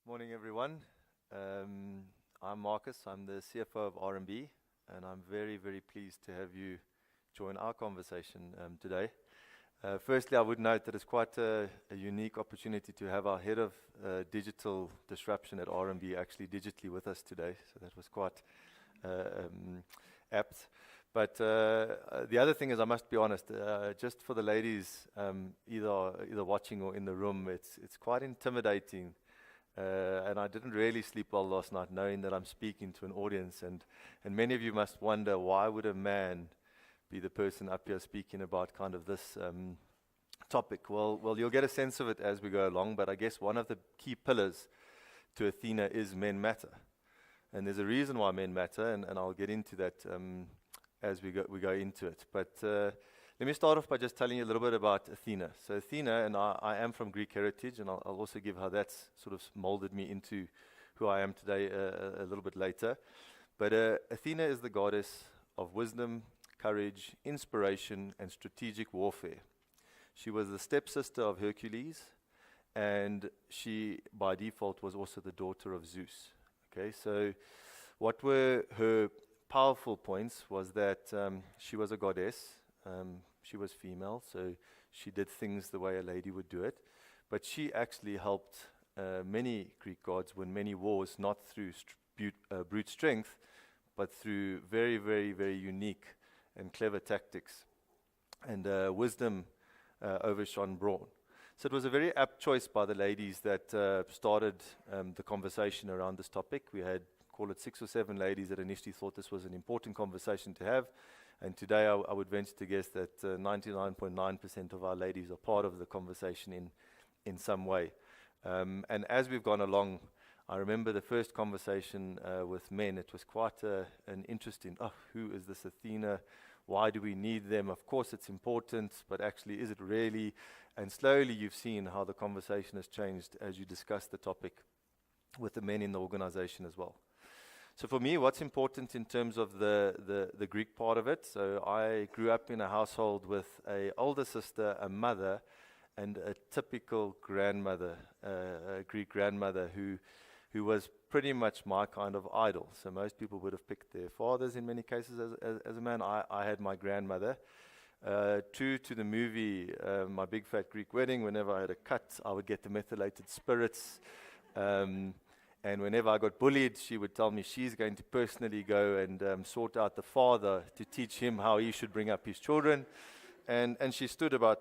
Morning, everyone. I'm Marcus. I'm the CFO of RMB, and I'm very, very pleased to have you join our conversation today. Firstly, I would note that it's quite a unique opportunity to have our head of digital disruption at RMB actually digitally with us today. So that was quite apt. But the other thing is, I must be honest, just for the ladies, either watching or in the room, it's quite intimidating. And I didn't really sleep well last night, knowing that I'm speaking to an audience, and many of you must wonder, why would a man be the person up here speaking about kind of this topic? Well, you'll get a sense of it as we go along. But I guess one of the key pillars to Athena is men matter, and there's a reason why men matter, and I'll get into that as we go into it. But let me start off by just telling you a little bit about Athena. So Athena, and I am from Greek heritage, and I'll also give how that's sort of molded me into who I am today a little bit later. But Athena is the goddess of wisdom, courage, inspiration, and strategic warfare. She was the stepsister of Hercules, and she, by default, was also the daughter of Zeus. Okay, so what were her powerful points was that she was a goddess. She was female, so she did things the way a lady would do it. But she actually helped many Greek gods win many wars, not through brute strength, but through very, very, very unique and clever tactics. And wisdom overshone brawn. So it was a very apt choice by the ladies that started the conversation around this topic. We had, call it 6 or 7 ladies that initially thought this was an important conversation to have. And today I would venture to guess that 99.9% of our ladies are part of the conversation in some way. And as we've gone along, I remember the first conversation with men. It was quite an interesting, who is this Athena? Why do we need them? Of course it's important, but actually is it really? And slowly you've seen how the conversation has changed as you discuss the topic with the men in the organization as well. So for me, what's important in terms of the Greek part of it, so I grew up in a household with an older sister, a mother, and a typical grandmother, a Greek grandmother who was pretty much my kind of idol. So most people would have picked their fathers in many cases as a man. I had my grandmother. True to the movie, My Big Fat Greek Wedding, whenever I had a cut, I would get the methylated spirits. And whenever I got bullied, she would tell me she's going to personally go and sort out the father to teach him how he should bring up his children. And she stood about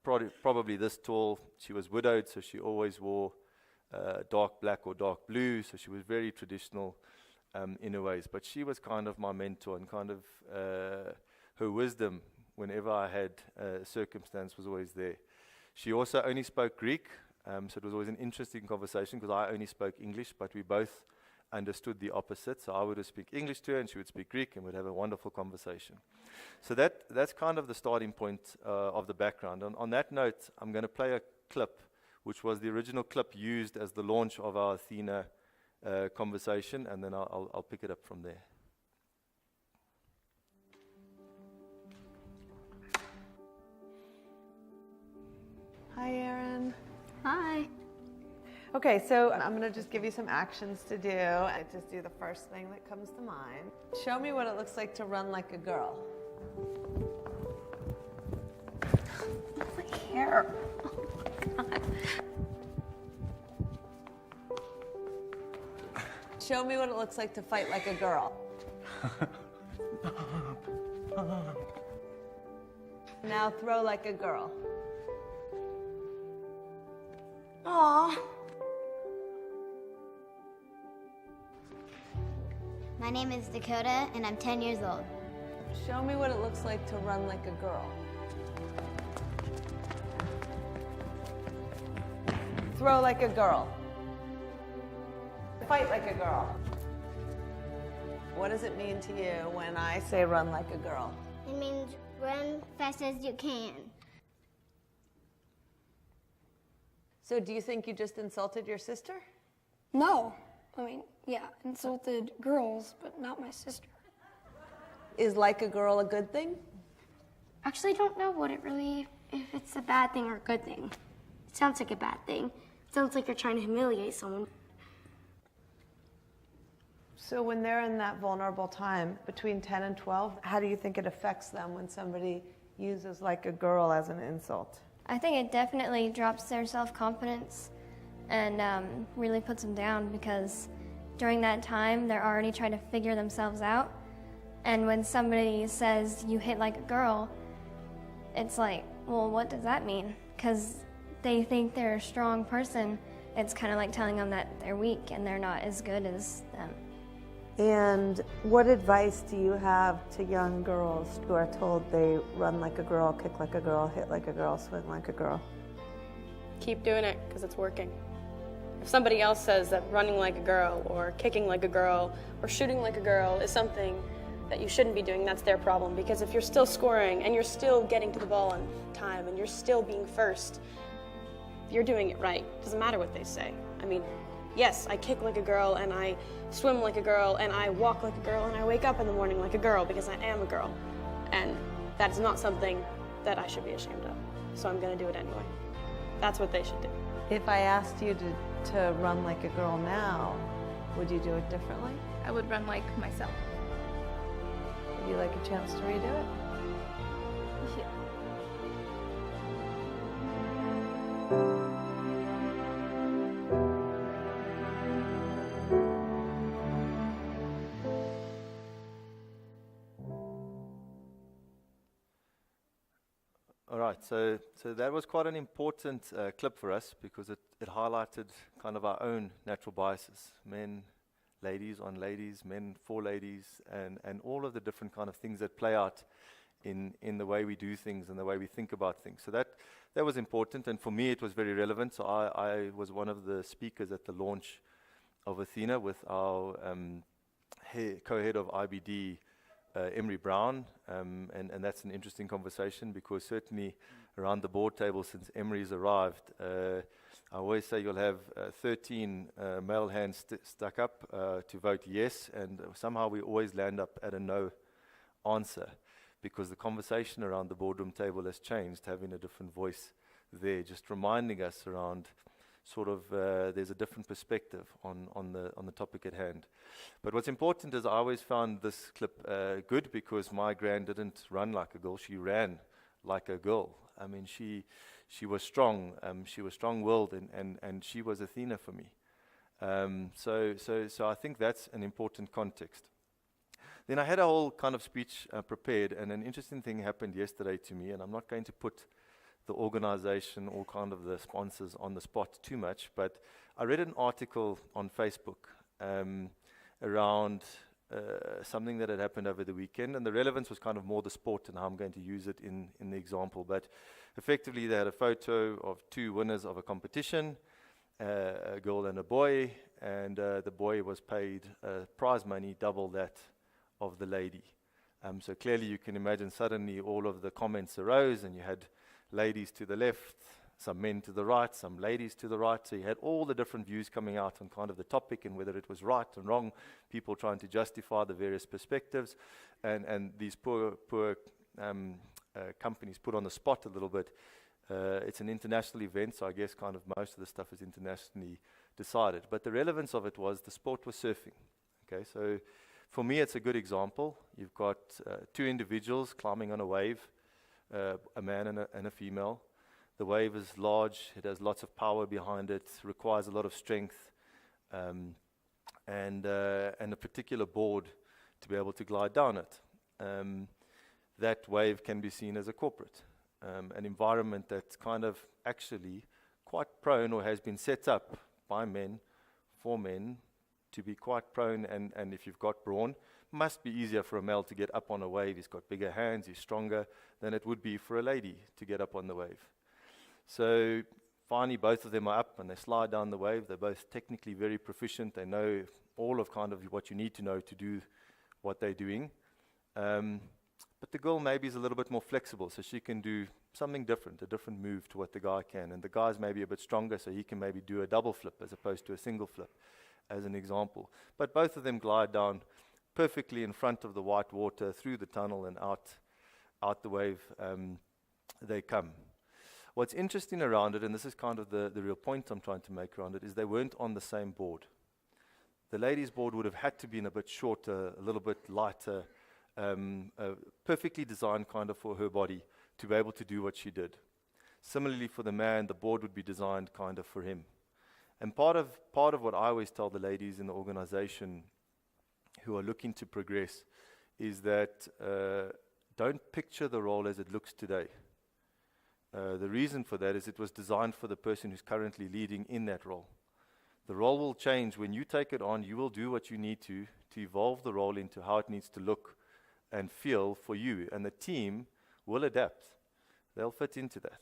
probably this tall. She was widowed, so she always wore dark black or dark blue. So she was very traditional in a ways. But she was kind of my mentor, and kind of her wisdom, whenever I had circumstance, was always there. She also only spoke Greek. So it was always an interesting conversation because I only spoke English, but we both understood the opposite. So I would speak English to her and she would speak Greek, and we'd have a wonderful conversation. So that's kind of the starting point of the background. On that note, I'm going to play a clip, which was the original clip used as the launch of our Athena conversation, and then I'll pick it up from there. Hi, Erin. Hi. Okay, so I'm going to just give you some actions to do. I just do the first thing that comes to mind. Show me what it looks like to run like a girl. My hair. Oh my God. Show me what it looks like to fight like a girl. Now throw like a girl. Aw. My name is Dakota, and I'm 10 years old. Show me what it looks like to run like a girl. Throw like a girl. Fight like a girl. What does it mean to you when I say run like a girl? It means run fast as you can. So do you think you just insulted your sister? No. I mean, yeah, insulted girls, but not my sister. Is like a girl a good thing? Actually, I don't know if it's a bad thing or a good thing. It sounds like a bad thing. It sounds like you're trying to humiliate someone. So when they're in that vulnerable time between 10 and 12, how do you think it affects them when somebody uses like a girl as an insult? I think it definitely drops their self-confidence and really puts them down, because during that time they're already trying to figure themselves out. And when somebody says you hit like a girl, it's like, well, what does that mean? Because they think they're a strong person. It's kind of like telling them that they're weak and they're not as good as them. And what advice do you have to young girls who are told they run like a girl, kick like a girl, hit like a girl, swing like a girl? Keep doing it because it's working. If somebody else says that running like a girl or kicking like a girl or shooting like a girl is something that you shouldn't be doing, that's their problem. Because if you're still scoring and you're still getting to the ball on time and you're still being first, you're doing it right. Doesn't matter what they say. I mean, yes, I kick like a girl and I swim like a girl and I walk like a girl and I wake up in the morning like a girl because I am a girl. And that's not something that I should be ashamed of. So I'm gonna do it anyway. That's what they should do. If I asked you to run like a girl now, would you do it differently? I would run like myself. Would you like a chance to redo it? Yeah. All right, so that was quite an important clip for us because it highlighted kind of our own natural biases, men, ladies on ladies, men for ladies, and all of the different kind of things that play out in the way we do things and the way we think about things. So that was important, and for me it was very relevant. So I was one of the speakers at the launch of Athena with our co-head of IBD, Emery Brown, and that's an interesting conversation because certainly around the board table since Emery's arrived, I always say you'll have 13 male hands stuck up to vote yes, and somehow we always land up at a no answer because the conversation around the boardroom table has changed, having a different voice there, just reminding us around sort of there's a different perspective on the topic at hand. But what's important is I always found this clip good because my gran didn't run like a girl, she ran like a girl. I mean, she was strong, she was strong-willed, and she was Athena for me. So I think that's an important context. Then I had a whole kind of speech prepared, and an interesting thing happened yesterday to me, and I'm not going to put the organization or kind of the sponsors on the spot too much, but I read an article on Facebook around something that had happened over the weekend, and the relevance was kind of more the sport and how I'm going to use it in the example. But effectively they had a photo of two winners of a competition, a girl and a boy, and the boy was paid prize money double that of the lady. So clearly you can imagine suddenly all of the comments arose, and you had ladies to the left, some men to the right, some ladies to the right. So you had all the different views coming out on kind of the topic and whether it was right and wrong, people trying to justify the various perspectives, and these poor companies put on the spot a little bit. It's an international event, so I guess kind of most of the stuff is internationally decided. But the relevance of it was the sport was surfing. Okay, so for me it's a good example. You've got two individuals climbing on a wave, a man and a female. The wave is large, it has lots of power behind it, requires a lot of strength, and a particular board to be able to glide down it. That wave can be seen as a corporate, an environment that's kind of actually quite prone or has been set up by men, for men, to be quite prone, and if you've got brawn, must be easier for a male to get up on a wave. He's got bigger hands, he's stronger than it would be for a lady to get up on the wave. So finally both of them are up and they slide down the wave. They're both technically very proficient. They know all of kind of what you need to know to do what they're doing. But the girl maybe is a little bit more flexible, so she can do something different, a different move to what the guy can. And the guy's maybe a bit stronger, so he can maybe do a double flip as opposed to a single flip, as an example. But both of them glide down perfectly in front of the white water, through the tunnel and out the wave they come. What's interesting around it, and this is kind of the real point I'm trying to make around it, is they weren't on the same board. the ladies' board would have had to been a bit shorter, a little bit lighter, perfectly designed kind of for her body to be able to do what she did. Similarly for the man, the board would be designed kind of for him. And part of what I always tell the ladies in the organization who are looking to progress is that don't picture the role as it looks today. The reason for that is it was designed for the person who's currently leading in that role. The role will change. When you take it on, you will do what you need to evolve the role into how it needs to look and feel for you. And the team will adapt. They'll fit into that.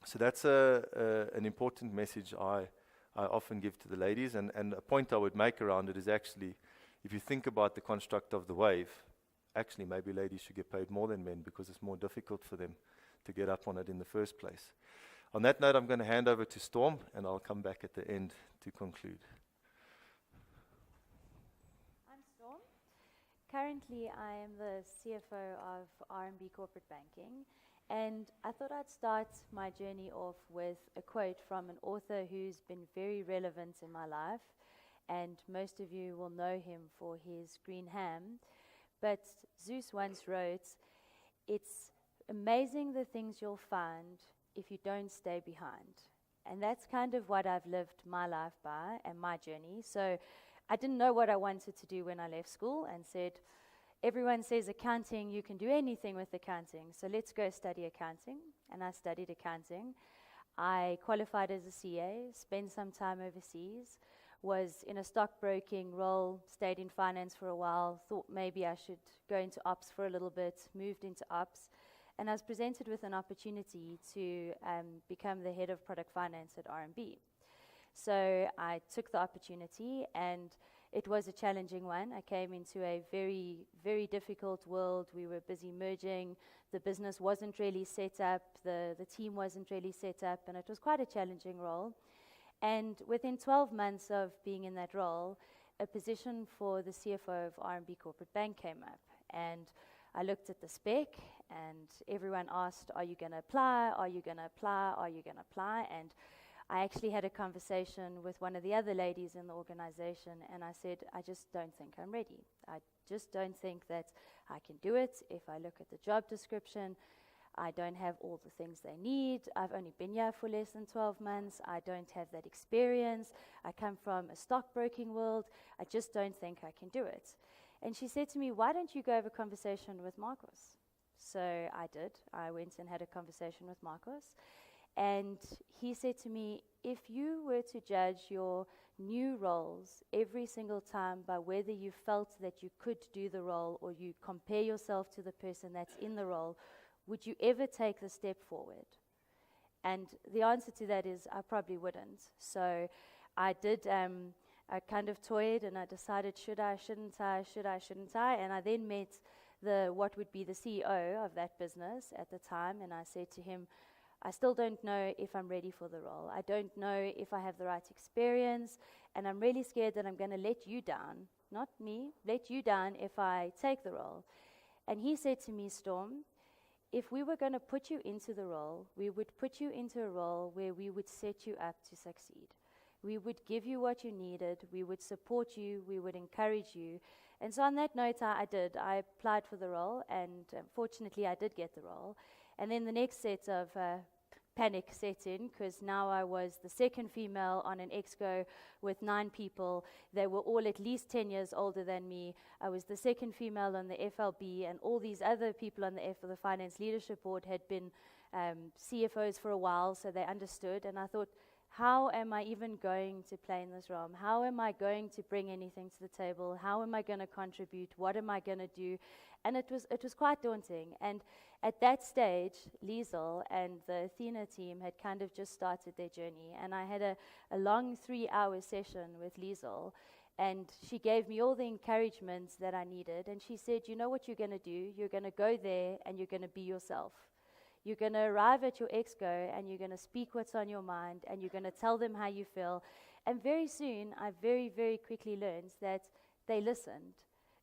So that's an important message I often give to the ladies. And a point I would make around it is actually, if you think about the construct of the wave, actually maybe ladies should get paid more than men because it's more difficult for them to get up on it in the first place. On that note, I'm going to hand over to Storm, and I'll come back at the end to conclude. I'm Storm. Currently, I am the CFO of RMB Corporate Banking, and I thought I'd start my journey off with a quote from an author who's been very relevant in my life, and most of you will know him for his Green Ham. But Zeus once wrote, "It's amazing the things you'll find if you don't stay behind." And that's kind of what I've lived my life by and my journey. So I didn't know what I wanted to do when I left school and said, everyone says accounting, you can do anything with accounting, so let's go study accounting. And I studied accounting. I qualified as a CA, spent some time overseas, was in a stockbroking role, stayed in finance for a while, thought maybe I should go into ops for a little bit, moved into ops, and I was presented with an opportunity to become the head of product finance at RMB. So I took the opportunity, and it was a challenging one. I came into a very, very difficult world. We were busy merging. The business wasn't really set up. The team wasn't really set up, and it was quite a challenging role. And within 12 months of being in that role, a position for the CFO of RMB Corporate Bank came up. And I looked at the spec, and everyone asked, are you going to apply? Are you going to apply? Are you going to apply? And I actually had a conversation with one of the other ladies in the organization, and I said, I just don't think I'm ready. I just don't think that I can do it. If I look at the job description, I don't have all the things they need. I've only been here for less than 12 months. I don't have that experience. I come from a stockbroking world. I just don't think I can do it. And she said to me, why don't you go have a conversation with Marcos? So I did. I went and had a conversation with Marcos. And he said to me, if you were to judge your new roles every single time by whether you felt that you could do the role or you compare yourself to the person that's in the role, would you ever take the step forward? And the answer to that is I probably wouldn't. So I did, I kind of toyed and I decided, should I, shouldn't I, should I, shouldn't I? And I then met what would be the CEO of that business at the time, and I said to him, I still don't know if I'm ready for the role. I don't know if I have the right experience, and I'm really scared that I'm going to let you down, not me, let you down if I take the role. And he said to me, Storm, if we were going to put you into the role, we would put you into a role where we would set you up to succeed. We would give you what you needed, we would support you, we would encourage you. And so on that note, I did. I applied for the role, and fortunately I did get the role. And then the next set of panic set in, because now I was the second female on an exco with 9 people. They were all at least 10 years older than me. I was the second female on the FLB, and all these other people on the Finance Leadership Board had been CFOs for a while, so they understood. And I thought, how am I even going to play in this realm? How am I going to bring anything to the table? How am I going to contribute? What am I going to do? And it was quite daunting. And at that stage, Liesel and the Athena team had kind of just started their journey. And I had a long 3-hour session with Liesel. And she gave me all the encouragements that I needed. And she said, you know what you're going to do? You're going to go there and you're going to be yourself. You're going to arrive at your exco and you're going to speak what's on your mind and you're going to tell them how you feel. And very soon, I very, very quickly learned that they listened.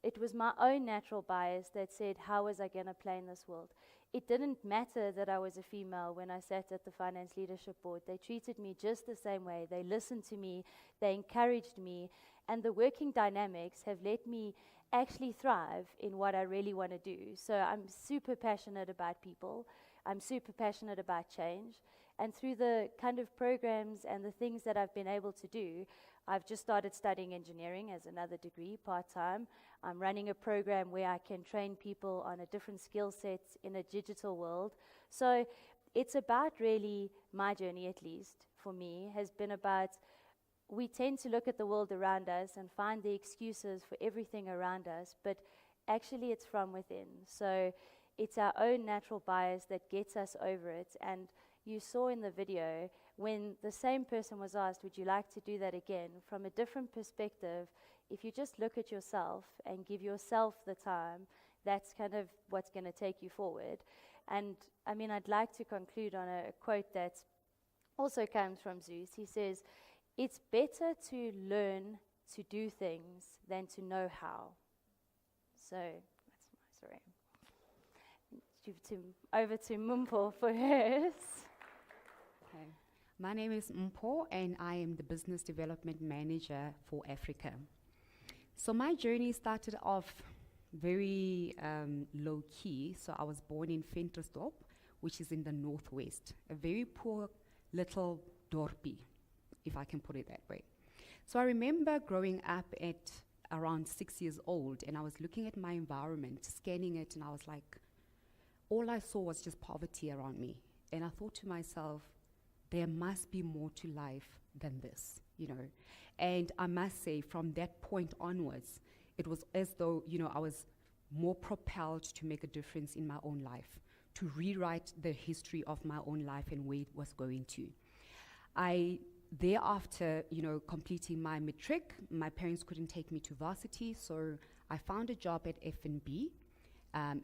It was my own natural bias that said, how was I going to play in this world? it didn't matter that I was a female when I sat at the Finance Leadership Board. They treated me just the same way. They listened to me, they encouraged me, and the working dynamics have let me actually thrive in what I really want to do. So I'm super passionate about people. I'm super passionate about change. And through the kind of programs and the things that I've been able to do, I've just started studying engineering as another degree, part-time. I'm running a program where I can train people on a different skill set in a digital world. So it's about really, my journey at least, for me, has been about, we tend to look at the world around us and find the excuses for everything around us, but actually it's from within. So it's our own natural bias that gets us over it. And you saw in the video, when the same person was asked, would you like to do that again? From a different perspective, if you just look at yourself and give yourself the time, that's kind of what's going to take you forward. And I mean, I'd like to conclude on a quote that also comes from Zeus. He says, it's better to learn to do things than to know how. So that's my story. Over to Mumpo for hers. Okay. My name is Mpo, and I am the Business Development Manager for Africa. So my journey started off very low-key. So I was born in Ventersdorp, which is in the northwest, a very poor little dorpie, if I can put it that way. So I remember growing up at around 6 years old, and I was looking at my environment, scanning it, and I was like, all I saw was just poverty around me. And I thought to myself, there must be more to life than this, you know. And I must say, from that point onwards, it was as though, you know, I was more propelled to make a difference in my own life, to rewrite the history of my own life and where it was going to. Thereafter, you know, completing my matric, my parents couldn't take me to varsity, so I found a job at FNB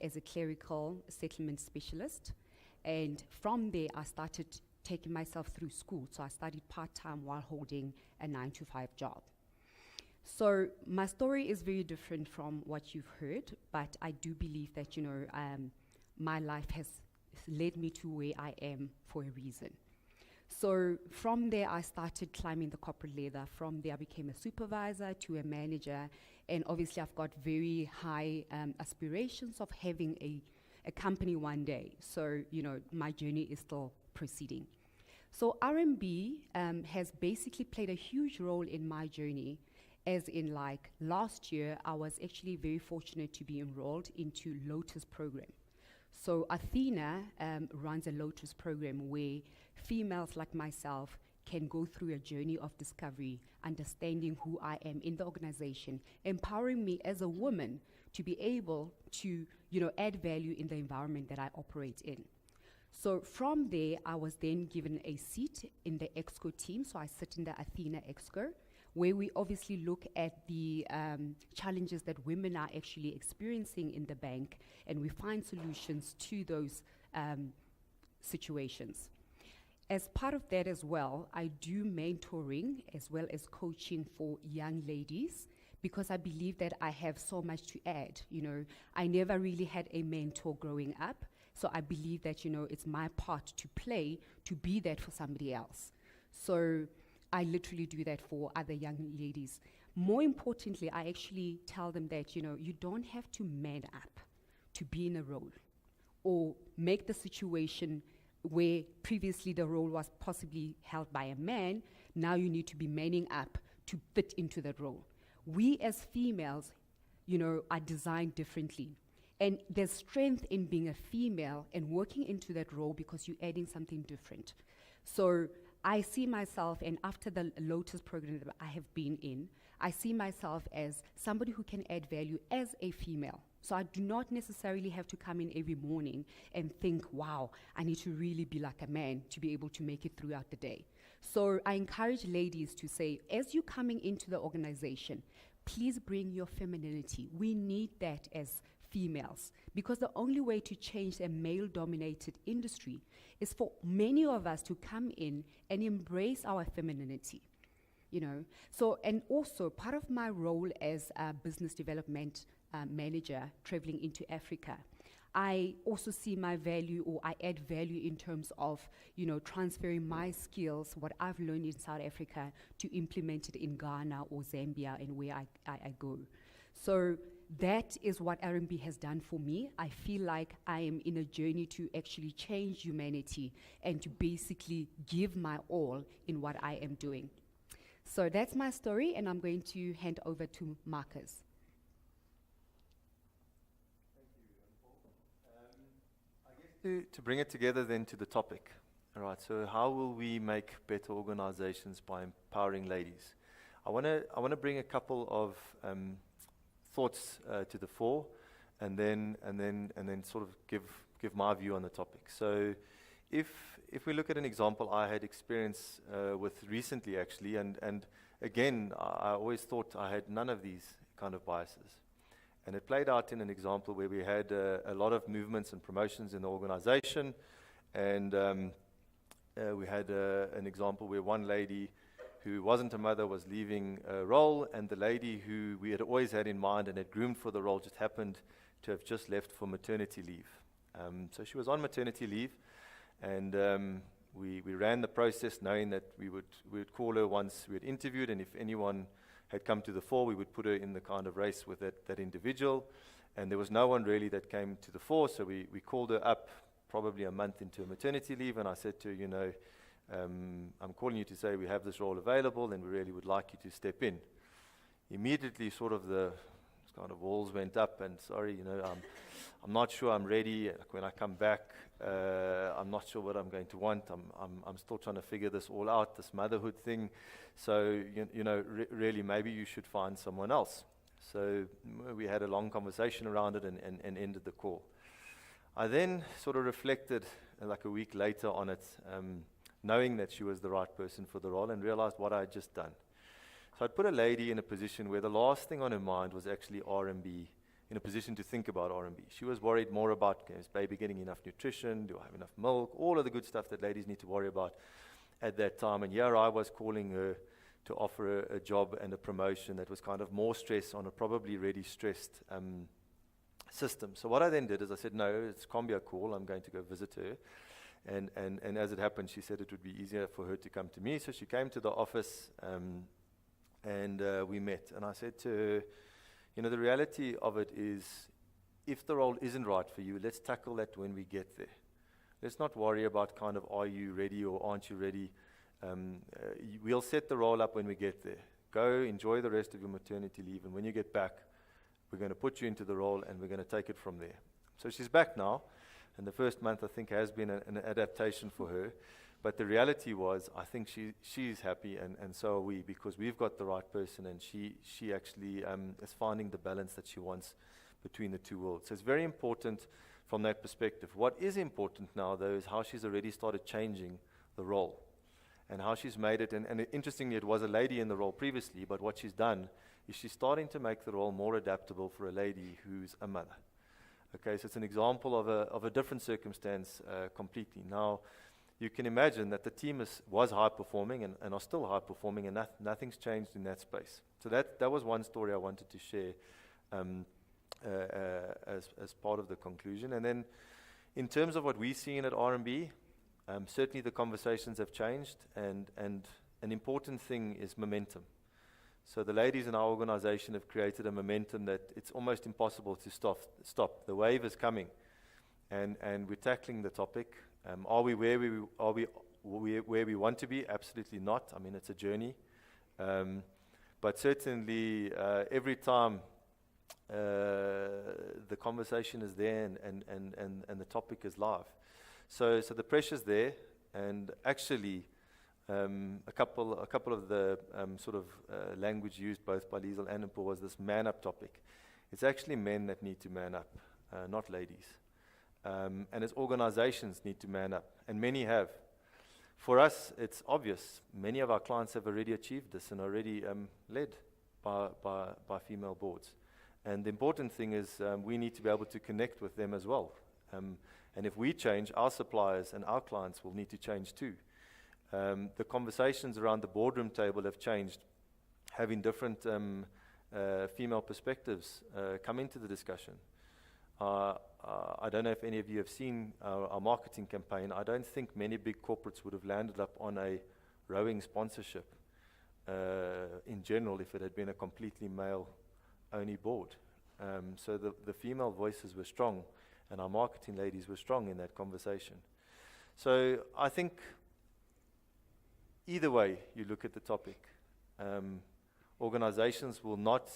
as a clerical settlement specialist. And from there, I started taking myself through school. So I studied part-time while holding a 9-to-5 job. So my story is very different from what you've heard, but I do believe that, you know, my life has led me to where I am for a reason. So from there, I started climbing the corporate ladder. From there, I became a supervisor to a manager. And obviously, I've got very high aspirations of having a company one day. So, you know, my journey is still proceeding. So RMB has basically played a huge role in my journey, as in, like, last year, I was actually very fortunate to be enrolled into Lotus program. So Athena runs a Lotus program where females like myself can go through a journey of discovery, understanding who I am in the organization, empowering me as a woman to be able to, you know, add value in the environment that I operate in. So from there, I was then given a seat in the EXCO team. So I sit in the Athena EXCO, where we obviously look at the challenges that women are actually experiencing in the bank, and we find solutions to those situations. As part of that as well, I do mentoring as well as coaching for young ladies, because I believe that I have so much to add. You know, I never really had a mentor growing up, so I believe that, you know, it's my part to play to be that for somebody else. So I literally do that for other young ladies. More importantly, I actually tell them that, you know, you don't have to man up to be in a role or make the situation where previously the role was possibly held by a man. Now you need to be manning up to fit into that role. We as females, you know, are designed differently. And there's strength in being a female and working into that role because you're adding something different. So I see myself, and after the Lotus program that I have been in, I see myself as somebody who can add value as a female. So I do not necessarily have to come in every morning and think, wow, I need to really be like a man to be able to make it throughout the day. So I encourage ladies to say, as you're coming into the organization, please bring your femininity. We need that as females, because the only way to change a male-dominated industry is for many of us to come in and embrace our femininity, you know. So, and also part of my role as a business development manager traveling into Africa, I also see my value, or I add value in terms of, transferring my skills, what I've learned in South Africa, to implement it in Ghana or Zambia and where I go. So that is what R&B has done for me. I feel like I am in a journey to actually change humanity and to basically give my all in what I am doing. So that's my story, and I'm going to hand over to Marcus. To bring it together then to the topic. All right, so how will we make better organizations by empowering ladies? I want to bring a couple of thoughts to the fore, and then sort of give my view on the topic. So if we look at an example I had experience with recently, actually, and again, I always thought I had none of these kind of biases. And it played out in an example where we had a lot of movements and promotions in the organization, and we had an example where one lady who wasn't a mother was leaving a role, and the lady who we had always had in mind and had groomed for the role just happened to have just left for maternity leave. So she was on maternity leave, and we ran the process knowing that we would call her once we had interviewed, and if anyone had come to the fore, we would put her in the kind of race with that individual. And there was no one really that came to the fore, so we called her up probably a month into her maternity leave, and I said to her, I'm calling you to say we have this role available and we really would like you to step in. Immediately sort of the kind of walls went up, and sorry, I'm not sure I'm ready. When I come back, I'm not sure what I'm going to want. I'm still trying to figure this all out, this motherhood thing. So, really maybe you should find someone else. So we had a long conversation around it and ended the call. I then sort of reflected like a week later on it, knowing that she was the right person for the role, and realized what I had just done. So I'd put a lady in a position where the last thing on her mind was actually R&B, in a position to think about R&B. She was worried more about, is baby getting enough nutrition? Do I have enough milk? All of the good stuff that ladies need to worry about at that time. And here I was calling her to offer her a job and a promotion that was kind of more stress on a probably already stressed system. So what I then did is I said, no, it can't be a call. I'm going to go visit her. And as it happened, she said it would be easier for her to come to me. So she came to the office, and we met. And I said to her, the reality of it is, if the role isn't right for you, let's tackle that when we get there. Let's not worry about kind of, are you ready or aren't you ready? We'll set the role up when we get there. Go enjoy the rest of your maternity leave, and when you get back, we're going to put you into the role and we're going to take it from there. So she's back now, and the first month I think has been an adaptation for her. But the reality was, I think she's happy, and so are we, because we've got the right person, and she actually is finding the balance that she wants between the two worlds. So it's very important from that perspective. What is important now, though, is how she's already started changing the role, and how she's made it. And interestingly, it was a lady in the role previously, but what she's done is she's starting to make the role more adaptable for a lady who's a mother. Okay, so it's an example of a different circumstance completely. Now, you can imagine that the team was high-performing and are still high-performing, and nothing's changed in that space. So that was one story I wanted to share as part of the conclusion. And then in terms of what we're seeing at R&B, certainly the conversations have changed, and an important thing is momentum. So the ladies in our organization have created a momentum that it's almost impossible to stop. The wave is coming, and we're tackling the topic. Are we where we want to be? Absolutely not. I mean, it's a journey. But certainly, every time the conversation is there and the topic is live. So the pressure's there, and actually, a couple of the sort of language used both by Liesl and Paul was this man up topic. It's actually men that need to man up, not ladies. And as organizations need to man up, and many have. For us, it's obvious. Many of our clients have already achieved this and already led by female boards. And the important thing is we need to be able to connect with them as well. And if we change, our suppliers and our clients will need to change too. The conversations around the boardroom table have changed, having different female perspectives come into the discussion. I don't know if any of you have seen our marketing campaign. I don't think many big corporates would have landed up on a rowing sponsorship in general if it had been a completely male-only board. So the female voices were strong, and our marketing ladies were strong in that conversation. So I think either way you look at the topic, organizations will not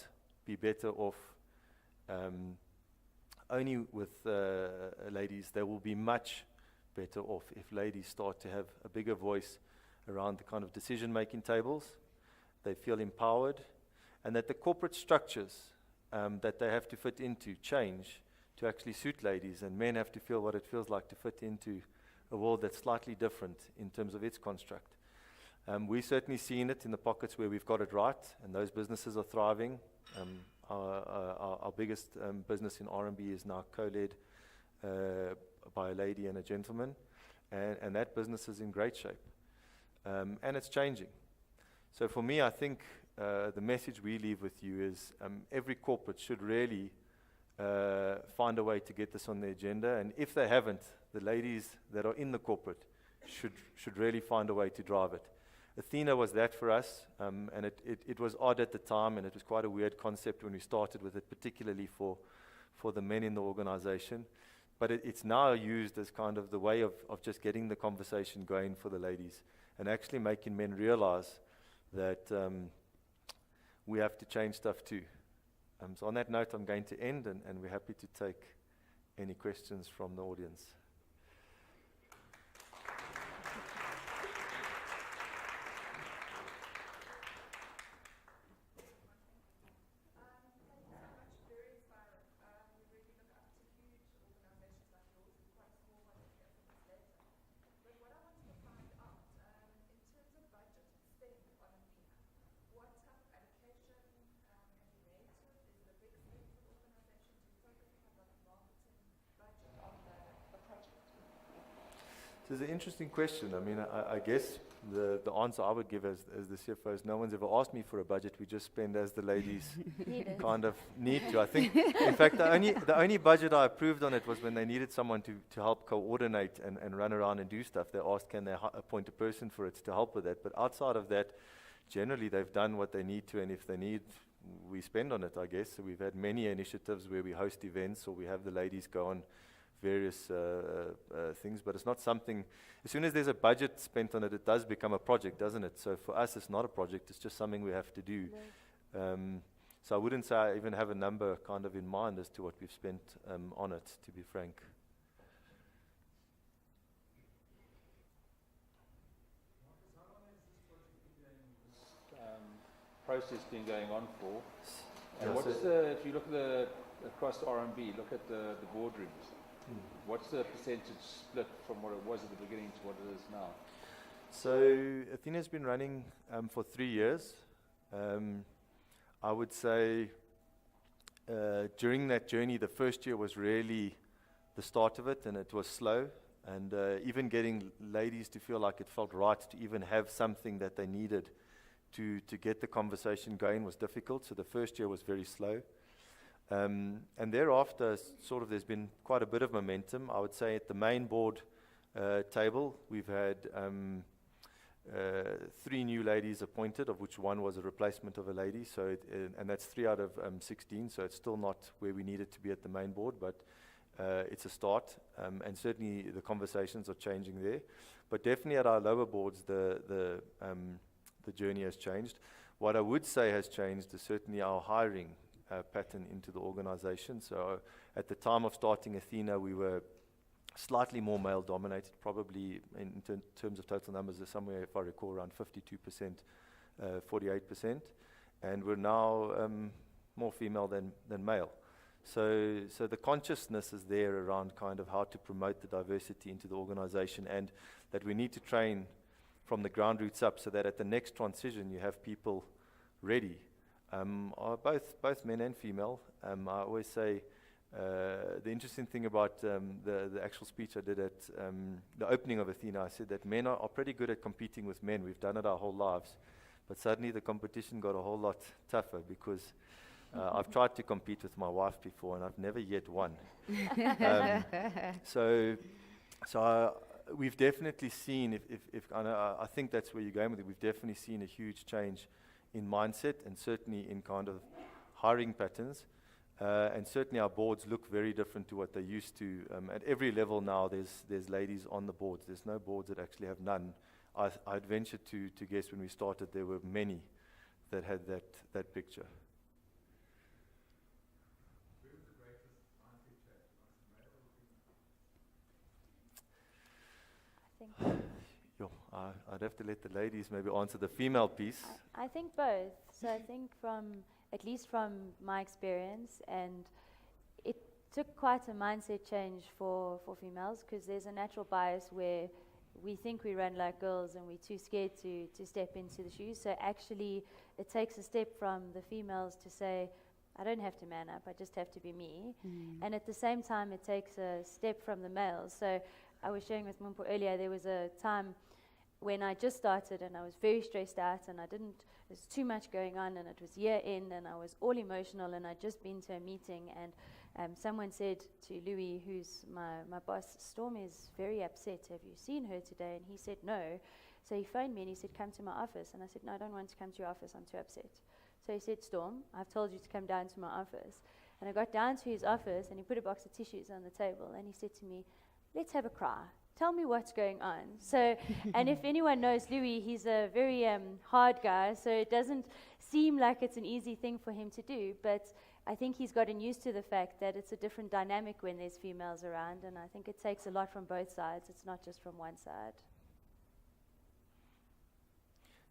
be better off only with ladies. They will be much better off if ladies start to have a bigger voice around the kind of decision-making tables. They feel empowered, and that the corporate structures that they have to fit into change to actually suit ladies, and men have to feel what it feels like to fit into a world that's slightly different in terms of its construct. We've certainly seen it in the pockets where we've got it right, and those businesses are thriving. Our biggest business in R&B is now co-led by a lady and a gentleman, and that business is in great shape. And it's changing. So for me, I think the message we leave with you is every corporate should really find a way to get this on the agenda, and if they haven't, the ladies that are in the corporate should really find a way to drive it. Athena was that for us, and it was odd at the time, and it was quite a weird concept when we started with it, particularly for the men in the organization. But it's now used as kind of the way of just getting the conversation going for the ladies, and actually making men realize that we have to change stuff too. So on that note, I'm going to end, and we're happy to take any questions from the audience. It's an interesting question. I mean, I guess the answer I would give as the CFO is no one's ever asked me for a budget. We just spend as the ladies kind of need to. I think, in fact, the only budget I approved on it was when they needed someone to help coordinate and run around and do stuff. They asked, can they appoint a person for it to help with that? But outside of that, generally they've done what they need to, and if they need, we spend on it, I guess. So we've had many initiatives where we host events, or we have the ladies go on various things, but it's not something, as soon as there's a budget spent on it, it does become a project, doesn't it? So for us, it's not a project, it's just something we have to do. So I wouldn't say I even have a number kind of in mind as to what we've spent on it, to be frank. Process been going on for? And what's if you look at across R&B, look at the boardrooms. What's the percentage split from what it was at the beginning to what it is now? So Athena's been running for 3 years. I would say during that journey, the first year was really the start of it, and it was slow. And even getting ladies to feel like it felt right to even have something that they needed to get the conversation going was difficult. So the first year was very slow. And thereafter, sort of, there's been quite a bit of momentum. I would say at the main board table, we've had 3 new ladies appointed, of which 1 was a replacement of a lady. So, and that's 3 out of 16. So it's still not where we need it to be at the main board, but it's a start. And certainly the conversations are changing there. But definitely at our lower boards, the journey has changed. What I would say has changed is certainly our hiring pattern into the organization. So at the time of starting Athena, we were slightly more male dominated, probably in terms of total numbers, there's somewhere, if I recall, around 52%, 48%. And we're now more female than male. So the consciousness is there around kind of how to promote the diversity into the organization, and that we need to train from the ground roots up so that at the next transition you have people ready. Are both men and female. I always say the interesting thing about the actual speech I did at the opening of Athena, I said that men are pretty good at competing with men. We've done it our whole lives. But suddenly the competition got a whole lot tougher because I've tried to compete with my wife before, and I've never yet won. Um, so we've definitely seen, if I think that's where you're going with it, we've definitely seen a huge change in mindset and certainly in kind of hiring patterns. And certainly our boards look very different to what they used to. At every level now, there's ladies on the boards. There's no boards that actually have none. I'd venture to guess when we started there were many that had that picture. I'd have to let the ladies maybe answer the female piece. I think both. So I think at least from my experience, and it took quite a mindset change for females, because there's a natural bias where we think we run like girls and we're too scared to step into the shoes. So actually it takes a step from the females to say, I don't have to man up, I just have to be me. And at the same time it takes a step from the males. So I was sharing with Mumpo earlier, there was a time when I just started and I was very stressed out and there's too much going on, and it was year end and I was all emotional, and I'd just been to a meeting, and someone said to Louis, who's my boss, Storm is very upset, have you seen her today? And he said no. So he phoned me and he said, come to my office. And I said, no, I don't want to come to your office, I'm too upset. So he said, Storm, I've told you to come down to my office. And I got down to his office and he put a box of tissues on the table and he said to me, let's have a cry. Tell me what's going on. So, and if anyone knows Louis, he's a very hard guy, so it doesn't seem like it's an easy thing for him to do, but I think he's gotten used to the fact that it's a different dynamic when there's females around, and I think it takes a lot from both sides. It's not just from one side.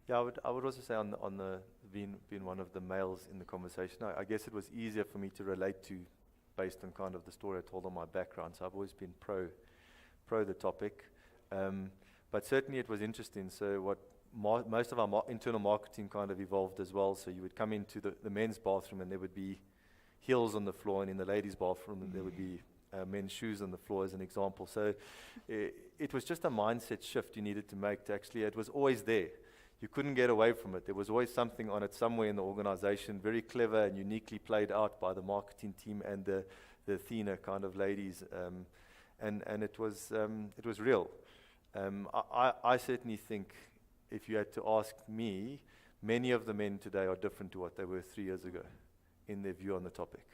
Yeah, I would also say on the being one of the males in the conversation, I guess it was easier for me to relate to based on kind of the story I told on my background. So I've always been pro the topic, but certainly it was interesting. So what most of our internal marketing kind of evolved as well. So you would come into the men's bathroom and there would be heels on the floor, and in the ladies' bathroom there would be men's shoes on the floor, as an example. So it was just a mindset shift you needed to make. To actually, it was always there. You couldn't get away from it. There was always something on it somewhere in the organization, very clever and uniquely played out by the marketing team and the Athena kind of ladies. And it was real. I certainly think, if you had to ask me, many of the men today are different to what they were 3 years ago in their view on the topic.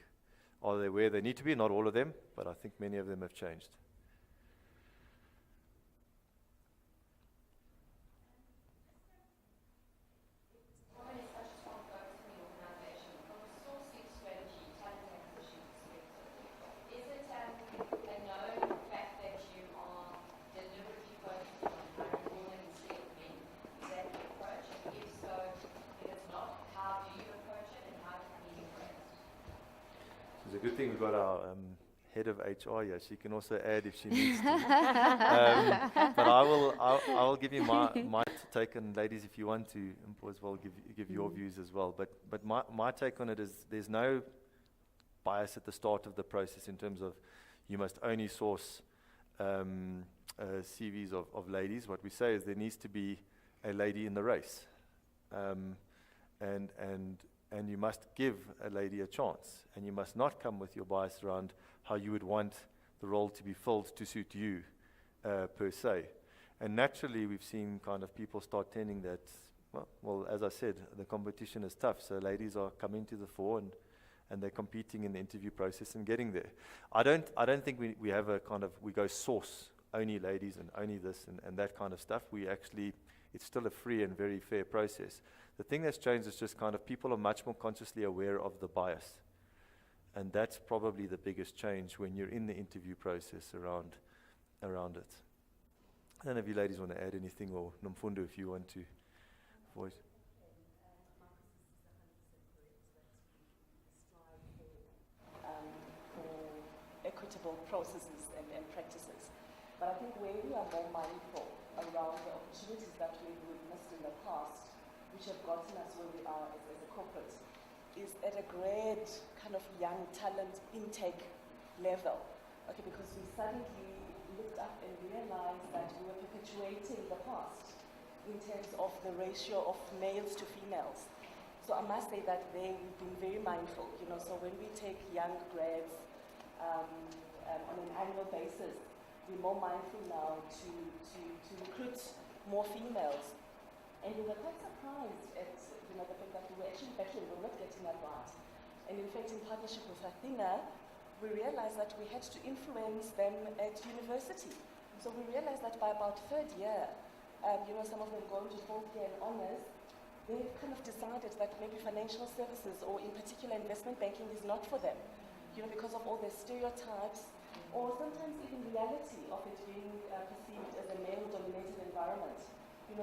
Are they where they need to be? Not all of them, but I think many of them have changed. It's a good thing we've got our head of HR here. She can also add if she needs to. But I will give you my take on, ladies, if you want to, as well, give your views as well. But my take on it is there's no bias at the start of the process in terms of you must only source CVs of ladies. What we say is there needs to be a lady in the race, and you must give a lady a chance, and you must not come with your bias around how you would want the role to be filled to suit you, per se. And naturally, we've seen kind of people start tending that, well, as I said, the competition is tough, so ladies are coming to the fore and they're competing in the interview process and getting there. I don't think we have a kind of, we go source only ladies and only this and that kind of stuff. We actually, it's still a free and very fair process. The thing that's changed is just kind of people are much more consciously aware of the bias. And that's probably the biggest change when you're in the interview process around it. I don't know if you ladies want to add anything, or Nomfundo, if you want to voice. For equitable processes and practices. But I think where we are more mindful around the opportunities that we've witnessed in the past, which have gotten us where we are as a corporate, is at a great kind of young talent intake level. Okay, because we suddenly looked up and realized that we were perpetuating the past in terms of the ratio of males to females. So I must say that we've been very mindful, so when we take young grads on an annual basis, we're more mindful now to recruit more females. And we were quite surprised at the fact that we were actually battling, we were not getting that right. And in fact, in partnership with Athena, we realized that we had to influence them at university. So we realized that by about third year, some of them going to fourth year and honors, they've kind of decided that maybe financial services or in particular investment banking is not for them, because of all the stereotypes or sometimes even reality of it being perceived as a male-dominated environment.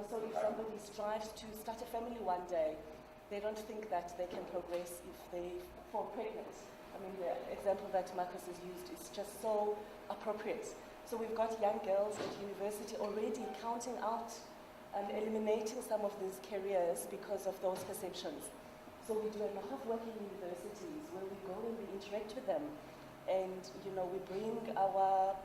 So if somebody strives to start a family one day, they don't think that they can progress if they fall pregnant. I mean, the example that Marcus has used is just so appropriate. So we've got young girls at university already counting out and eliminating some of these careers because of those perceptions. So we do a lot of work in universities where we go and we interact with them. And, we bring our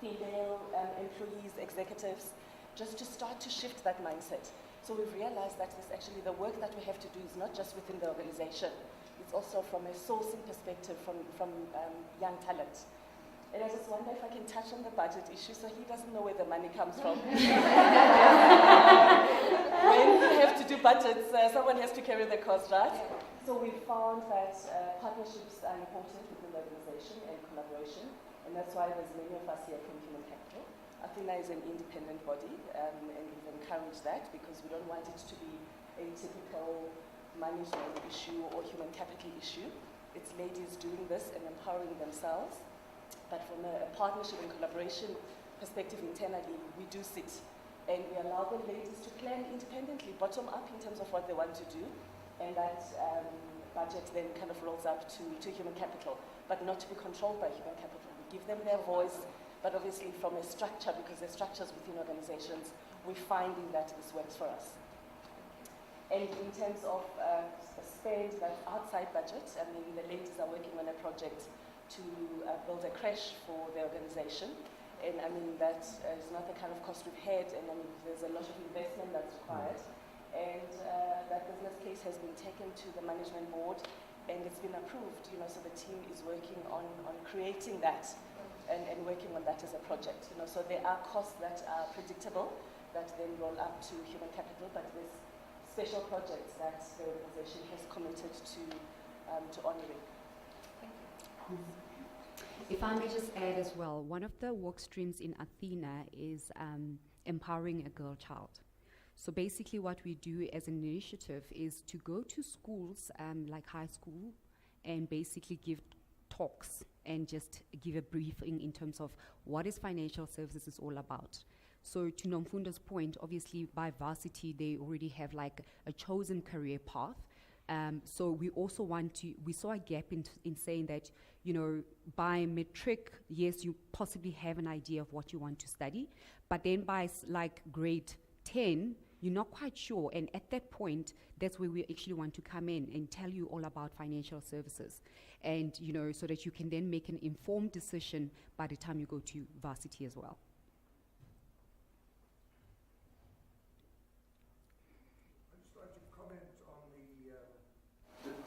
female employees, executives, just to start to shift that mindset. So we've realized that the work that we have to do is not just within the organization, it's also from a sourcing perspective from young talent. And I just wonder if I can touch on the budget issue so he doesn't know where the money comes from. When we have to do budgets, someone has to carry the cost, right? So we found that partnerships are important within the organization and collaboration, and that's why there's many of us here from Human Capital. Athena is an independent body, and we've encouraged that because we don't want it to be a typical management issue or human capital issue. It's ladies doing this and empowering themselves. But from a partnership and collaboration perspective internally, we do sit and we allow the ladies to plan independently, bottom up in terms of what they want to do, and that budget then kind of rolls up to human capital, but not to be controlled by human capital. We give them their voice, but obviously from a structure, because there's structures within organizations, we're finding that this works for us. And in terms of spend that's outside budget, I mean, the ladies are working on a project to build a creche for the organization. And I mean, that is not the kind of cost we've had, and I mean, there's a lot of investment that's required. And that business case has been taken to the management board, and it's been approved, so the team is working on creating that and working on that as a project. So there are costs that are predictable that then roll up to human capital, but there's special projects that the organization has committed to honoring. Thank you. If I may just add as well, one of the work streams in Athena is empowering a girl child. So basically what we do as an initiative is to go to schools like high school and basically give talks and just give a briefing in terms of what is financial services all about. So to Nomfunda's point, obviously by varsity they already have like a chosen career path. So we also we saw a gap in saying that, by matric, yes, you possibly have an idea of what you want to study, but then by like grade 10, you're not quite sure. And at that point, that's where we actually want to come in and tell you all about financial services. And, so that you can then make an informed decision by the time you go to varsity as well.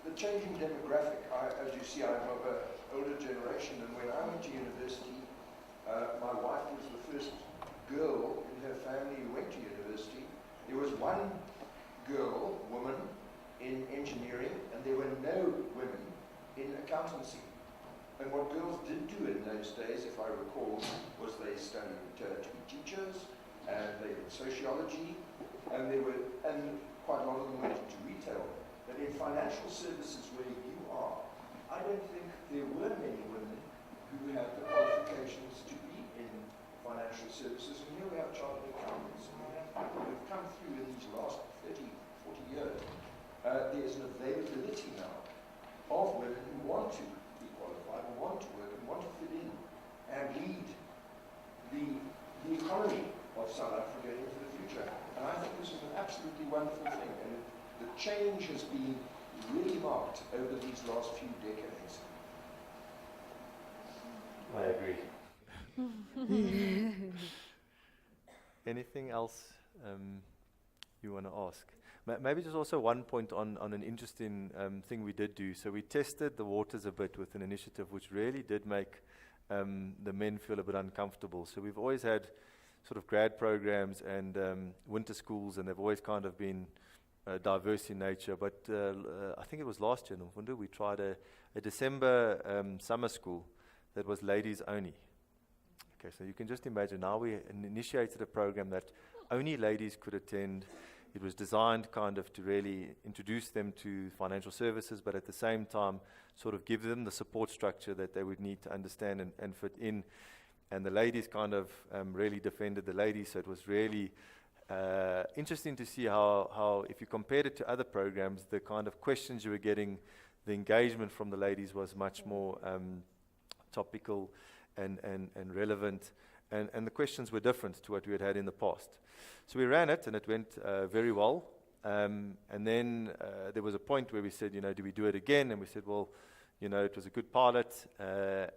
The changing demographic. As you see, I'm of an older generation, and when I went to university, my wife was the first girl in her family who went to university. There was one woman in engineering, and there were no women in accountancy. And what girls did do in those days, if I recall, was they studied to be teachers, and they did sociology, and quite a lot of them went into retail. But in financial services where you are, I don't think there were many women who had the qualifications to be in financial services. And here we have chartered accountants who have come through in these last 30, 40 years. There's an availability now of women who want to be qualified, who want to work, and want to fit in and lead the economy of South Africa into the future. And I think this is an absolutely wonderful thing. And the change has been really marked over these last few decades. I agree. Anything else you want to ask? Maybe just also one point on an interesting thing we did do. So we tested the waters a bit with an initiative which really did make the men feel a bit uncomfortable. So we've always had sort of grad programs and winter schools, and they've always kind of been diverse in nature. But I think it was last year, Mfundo, we tried a December summer school that was ladies only. Okay, so you can just imagine, now we initiated a program that only ladies could attend. It was designed kind of to really introduce them to financial services, but at the same time sort of give them the support structure that they would need to understand and fit in. And the ladies kind of really defended the ladies, so it was really interesting to see how, if you compared it to other programs, the kind of questions you were getting, the engagement from the ladies was much more topical and relevant, and the questions were different to what we had in the past. So we ran it, and it went very well. And then there was a point where we said, do we do it again? And we said, well, it was a good pilot,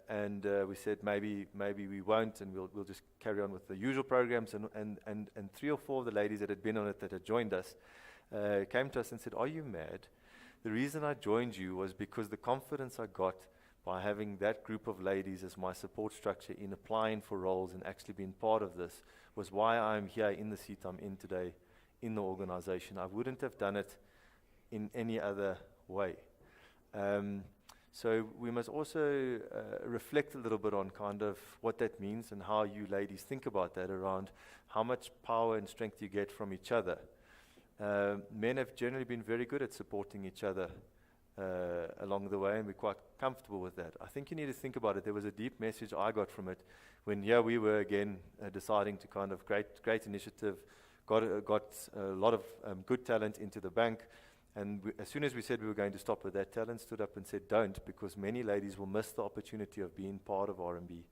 and we said maybe we won't, and we'll just carry on with the usual programs. And 3 or 4 of the ladies that had been on it, that had joined us, came to us and said, "Are you mad? The reason I joined you was because the confidence I got by having that group of ladies as my support structure in applying for roles and actually being part of this was why I'm here in the seat I'm in today in the organization. I wouldn't have done it in any other way." So we must also reflect a little bit on kind of what that means and how you ladies think about that, around how much power and strength you get from each other. Men have generally been very good at supporting each other along the way, and we're quite comfortable with that. I think you need to think about it. There was a deep message I got from it when here we were again deciding to kind of great initiative, got a lot of good talent into the bank, and as soon as we said we were going to stop it, that talent stood up and said, "Don't, because many ladies will miss the opportunity of being part of RMB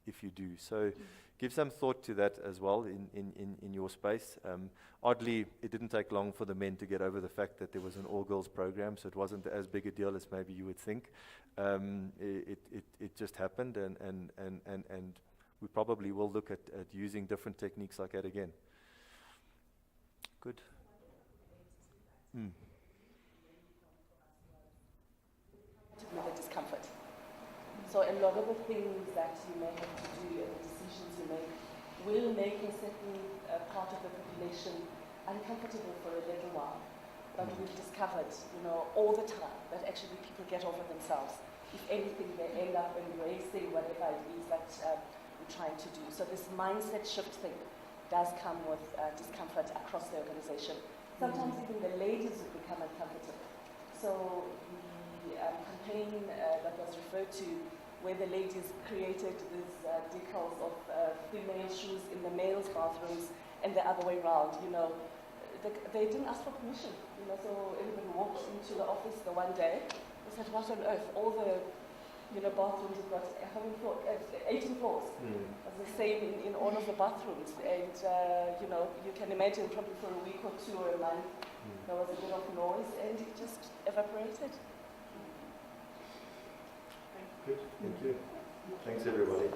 if you do." So give some thought to that as well in your space. Oddly, it didn't take long for the men to get over the fact that there was an all-girls program, so it wasn't as big a deal as maybe you would think. It just happened, and we probably will look at using different techniques like that again. Good. With the discomfort. So a lot of the things that you may have to do and the decisions you make will make a certain part of the population uncomfortable for a little while. But we've discovered, all the time that actually people get over themselves. If anything, they end up embracing whatever it is that we're trying to do. So this mindset shift thing does come with discomfort across the organization. Sometimes even the ladies will become uncomfortable. So the campaign that was referred to, where the ladies created these decals of female shoes in the males' bathrooms and the other way around, they didn't ask for permission. So everybody walked into the office the one day. They said, "What on earth? All the bathrooms have got 18 floors." It's the same in all of the bathrooms. And, you can imagine probably for a week or 2 or a month, there was a bit of noise and it just evaporated. Good, thank you. Thanks, everybody.